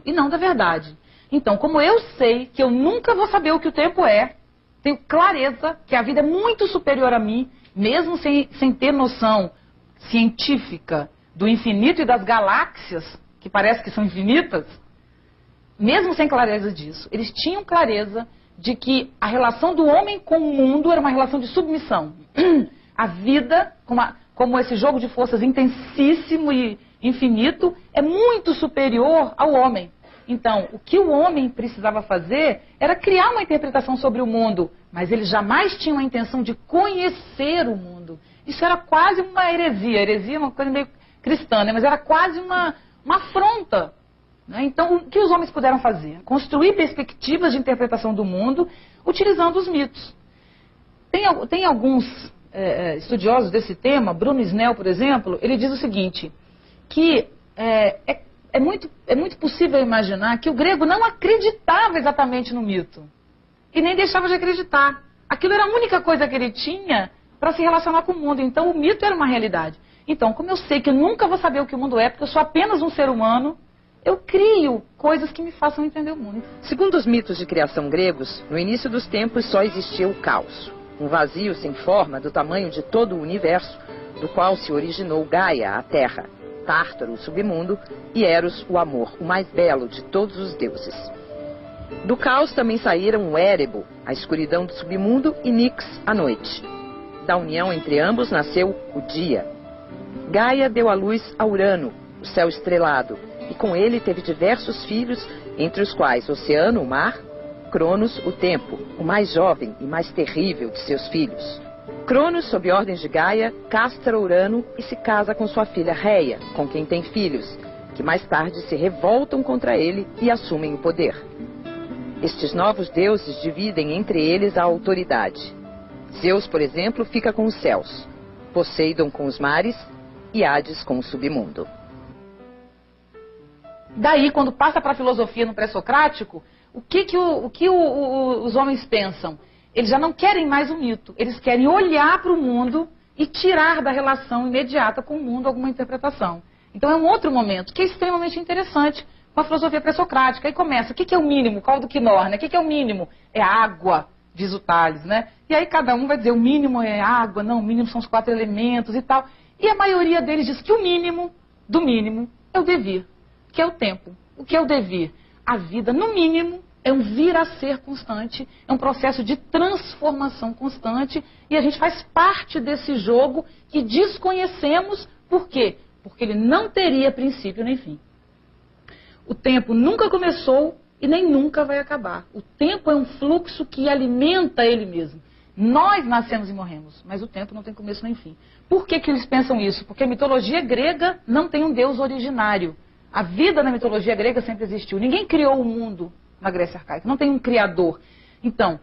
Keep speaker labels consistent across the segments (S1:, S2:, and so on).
S1: e não da verdade. Então, como eu sei que eu nunca vou saber o que o tempo é, tenho clareza que a vida é muito superior a mim, mesmo sem ter noção científica do infinito e das galáxias, que parece que são infinitas, mesmo sem clareza disso, eles tinham clareza de que a relação do homem com o mundo era uma relação de submissão. A vida, como esse jogo de forças intensíssimo e infinito, é muito superior ao homem. Então, o que o homem precisava fazer era criar uma interpretação sobre o mundo, mas eles jamais tinham a intenção de conhecer o mundo. Isso era quase uma heresia. Heresia é uma coisa meio cristã, né? Mas era quase uma afronta. Né? Então, o que os homens puderam fazer? Construir perspectivas de interpretação do mundo utilizando os mitos. Tem alguns estudiosos desse tema, Bruno Snell, por exemplo, ele diz o seguinte, que é muito possível imaginar que o grego não acreditava exatamente no mito. E nem deixava de acreditar. Aquilo era a única coisa que ele tinha para se relacionar com o mundo. Então, o mito era uma realidade. Então, como eu sei que eu nunca vou saber o que o mundo é, porque eu sou apenas um ser humano, eu crio coisas que me façam entender o mundo.
S2: Segundo os mitos de criação gregos, no início dos tempos só existia o caos. Um vazio sem forma do tamanho de todo o universo, do qual se originou Gaia, a Terra, Tártaro, o submundo, e Eros, o amor, o mais belo de todos os deuses. Do caos também saíram o Érebo, a escuridão do submundo, e Nix, a noite. Da união entre ambos nasceu o dia. Gaia deu à luz a Urano, o céu estrelado, e com ele teve diversos filhos, entre os quais Oceano, o mar, Cronos, o tempo, o mais jovem e mais terrível de seus filhos. Cronos, sob ordens de Gaia, castra Urano e se casa com sua filha Reia, com quem tem filhos, que mais tarde se revoltam contra ele e assumem o poder. Estes novos deuses dividem entre eles a autoridade. Zeus, por exemplo, fica com os céus, Poseidon com os mares e Hades com o submundo.
S1: Daí, quando passa para a filosofia no pré-socrático, o que os homens pensam? Eles já não querem mais o mito. Eles querem olhar para o mundo e tirar da relação imediata com o mundo alguma interpretação. Então é um outro momento que é extremamente interessante com a filosofia pré-socrática. Aí começa, o que é o mínimo? Qual do Quinor, né? O que é o mínimo? É água, diz o Tales, né? E aí cada um vai dizer, o mínimo é água, não, o mínimo são os 4 elementos e tal. E a maioria deles diz que o mínimo do mínimo é o devir, que é o tempo. O que é o devir? A vida, no mínimo, é um vir a ser constante, é um processo de transformação constante, e a gente faz parte desse jogo que desconhecemos. Por quê? Porque ele não teria princípio nem fim. O tempo nunca começou e nem nunca vai acabar. O tempo é um fluxo que alimenta ele mesmo. Nós nascemos e morremos, mas o tempo não tem começo nem fim. Por que eles pensam isso? Porque a mitologia grega não tem um deus originário. A vida na mitologia grega sempre existiu. Ninguém criou o mundo na Grécia arcaica, não tem um criador. Então,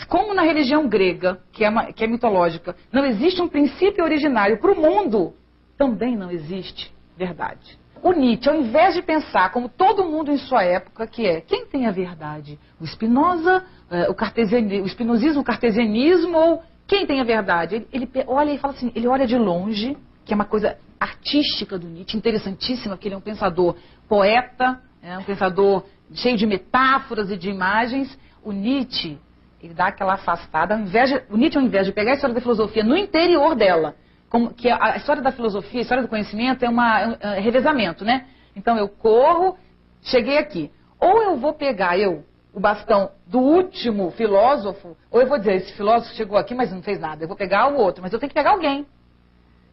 S1: como na religião grega, que é mitológica, não existe um princípio originário para o mundo, também não existe verdade. O Nietzsche, ao invés de pensar como todo mundo em sua época, que é, quem tem a verdade? O Spinoza, o espinosismo, o cartesianismo, ou quem tem a verdade? Ele olha e fala assim, ele olha de longe, que é uma coisa artística do Nietzsche, interessantíssima, que ele é um pensador poeta, um pensador cheio de metáforas e de imagens. O Nietzsche, ele dá aquela afastada, o Nietzsche, ao invés de pegar a história da filosofia no interior dela, que a história da filosofia, a história do conhecimento é um revezamento, né? Então eu corro, cheguei aqui. Ou eu vou pegar o bastão do último filósofo, ou eu vou dizer, esse filósofo chegou aqui, mas não fez nada. Eu vou pegar o outro, mas eu tenho que pegar alguém.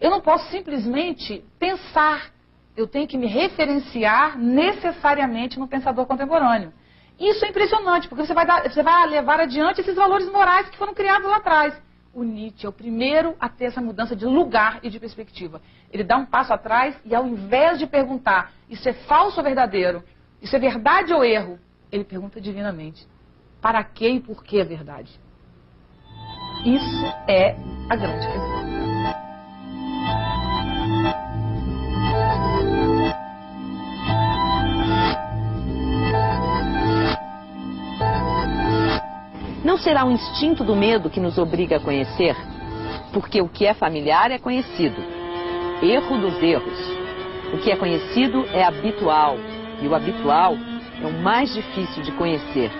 S1: Eu não posso simplesmente pensar. Eu tenho que me referenciar necessariamente no pensador contemporâneo. Isso é impressionante, porque você vai levar adiante esses valores morais que foram criados lá atrás. O Nietzsche é o primeiro a ter essa mudança de lugar e de perspectiva. Ele dá um passo atrás e, ao invés de perguntar, isso é falso ou verdadeiro? Isso é verdade ou erro? Ele pergunta divinamente, para que e por que a verdade? Isso é a grande questão.
S2: Não será o instinto do medo que nos obriga a conhecer? Porque o que é familiar é conhecido. Erro dos erros. O que é conhecido é habitual. E o habitual é o mais difícil de conhecer,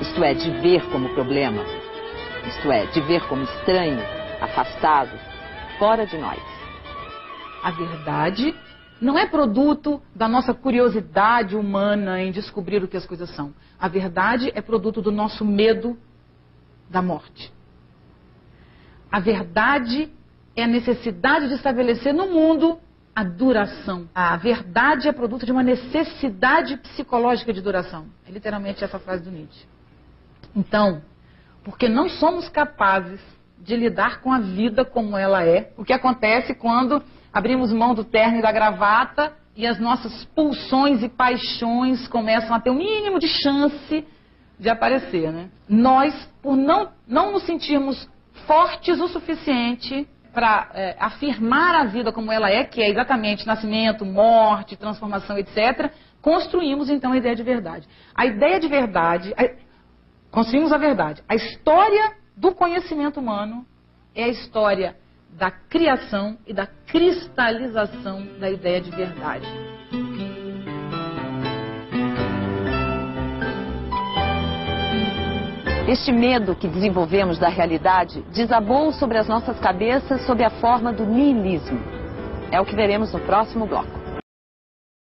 S2: isto é, de ver como problema, isto é, de ver como estranho, afastado, fora de nós.
S1: A verdade não é produto da nossa curiosidade humana em descobrir o que as coisas são. A verdade é produto do nosso medo da morte. A verdade é a necessidade de estabelecer no mundo a duração. A verdade é produto de uma necessidade psicológica de duração. É literalmente essa frase do Nietzsche. Então, porque não somos capazes de lidar com a vida como ela é, o que acontece quando abrimos mão do terno e da gravata e as nossas pulsões e paixões começam a ter o mínimo de chance de aparecer, né? Nós, por não nos sentirmos fortes o suficiente para afirmar a vida como ela é, que é exatamente nascimento, morte, transformação, etc., construímos então a ideia de verdade. A ideia de verdade, construímos a verdade. A história do conhecimento humano é a história da criação e da cristalização da ideia de verdade.
S2: Este medo que desenvolvemos da realidade desabou sobre as nossas cabeças sob a forma do niilismo. É o que veremos no próximo bloco.